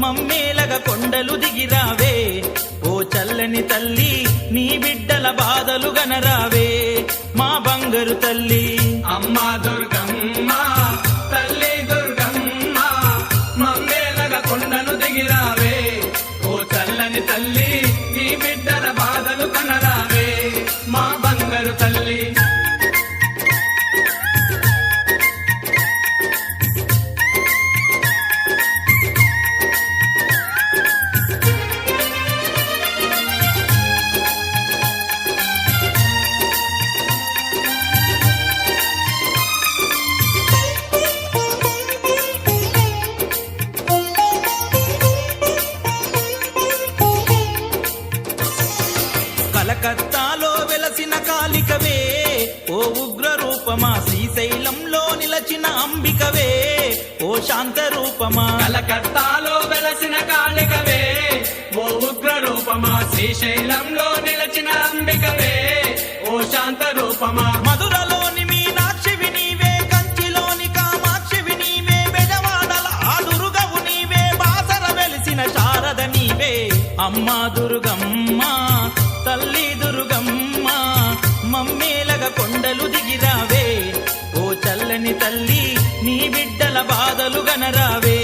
మమ్మేలగ కొండలు దిగిరావే ఓ చల్లని తల్లి నీ బిడ్డల బాధలు గనరావే మా బంగారు తల్లి అమ్మా దుర్గమ్మ తల్లి దుర్గమ్మ మమ్మేలగ కొండను దిగిరావే ఓ చల్లని తల్లి నీ బిడ్డల బాధలు కనరావే మా బంగారు తల్లి కలకత్తాలో వెలసిన కాళికవే ఓ ఉగ్ర రూపమా శ్రీశైలంలో నిలచిన అంబికవే ఓ శాంత రూపమా కలకత్తాలో వెలసిన కాళికవే ఓ ఉగ్ర రూపమా శ్రీశైలంలో నిలచిన అంబికవే ఓ శాంత రూపమా మధురలోని మీనాక్షివి నీవే కంచిలోని కామాక్షివి నీవే బెజవాడల ఆ దుర్గవు నీవే బాసర వెలిసిన శారద నీవే అమ్మా దుర్గమ్మ తల్లి దుర్గమ్మ మమ్మేలగ కొండలు దిగిరావే ఓ చల్లని తల్లి నీ బిడ్డల బాధలు గనరావే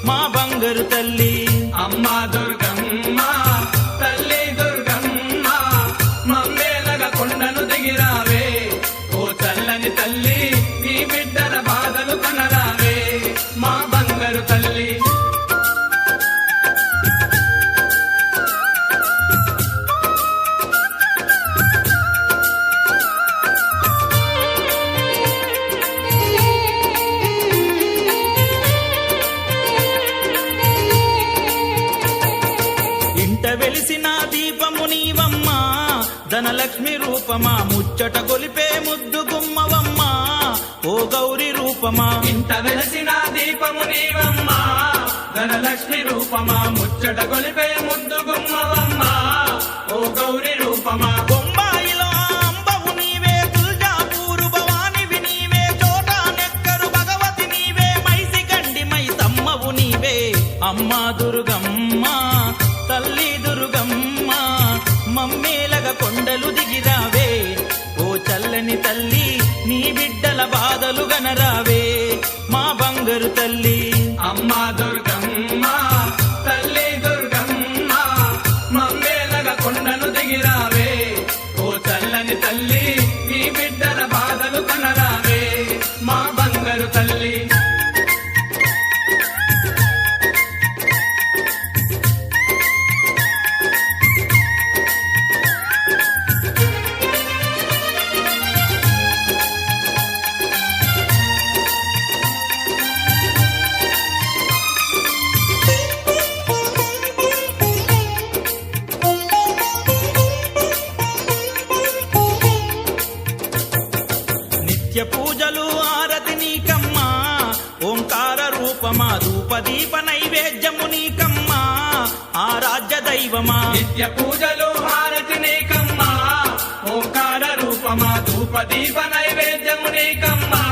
మా బంగారు తల్లి అమ్మా దుర్గమ్మ తల్లి దుర్గమ్మ మమ్మేలగ కొండను దిగిరావే ఓ చల్లని తల్లి నీ బిడ్డల బాధలు కనరావే మా బంగారు తల్లి వెలిసిన దీపము నీవమ్మా ధనలక్ష్మి రూపమా ముచ్చట గొలిపే ముద్దు గుమ్మవమ్మా ఓ గౌరి రూపమా ఇంత వెలసిన దీపము నీవమ్మా ధనలక్ష్మి రూపమా ముచ్చట గొలిపే ముద్దు గుమ్మవమ్మా ఓ గౌరి రూపమా బొంబాయిలో అంబవు నీవే తుల్జాపూరు భవానివి నీవే చోటా నెక్కరు భగవతి నీవే మైసి గండి మై తమ్మవు నీవే అమ్మా దుర్గమ్మ తల్లి దుర్గమ్మ మమ్మేలగ కొండలు దిగిరావే ఓ చల్లని తల్లి నీ బిడ్డల బాధలు గనరావే మా బంగారు తల్లి అమ్మా దుర్గమ్మ తల్లి దుర్గమ్మ మమ్మేలగ కొండను దిగిరావే ఓ చల్లని తల్లి నీ బిడ్డల బాధలు కనరావే మా బంగారు తల్లి నిత్య పూజలు ఆరతి నీకమ్మా ఓంకార రూపమా ధూపదీప నైవేద్యము నీకమ్మా ఆరాధ్య దైవమా నిత్య పూజలు హారతి నీకమ్మా ఓంకార రూపమా ధూప దీప నైవేద్యము నీకమ్మా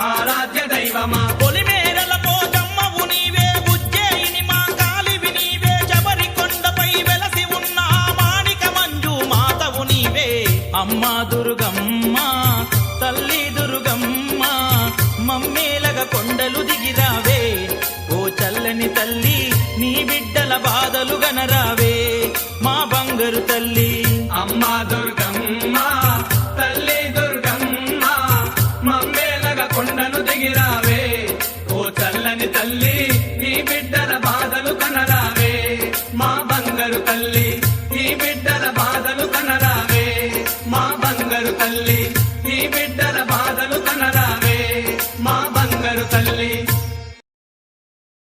ఆరాధ్య దైవమా పొలిమేరల పోచమ్మవు నీవే ఉజ్జయిని మా కాలివి నీవే శబరి కొండపై వెలసి ఉన్న మాణిక మంజు మాతవు నీవే అమ్మా దుర్గమ్మ తల్లి దుర్గమ్మ మమ్మేలగ కొండలు దిగిరావే ఓ చల్లని తల్లి నీ బిడ్డల బాధలు గనరావే మా బంగారు తల్లి అమ్మా దుర్గమ్మ తల్లి దుర్గమ్మ మమ్మేలగ కొండను దిగిరావే ఓ చల్లని తల్లి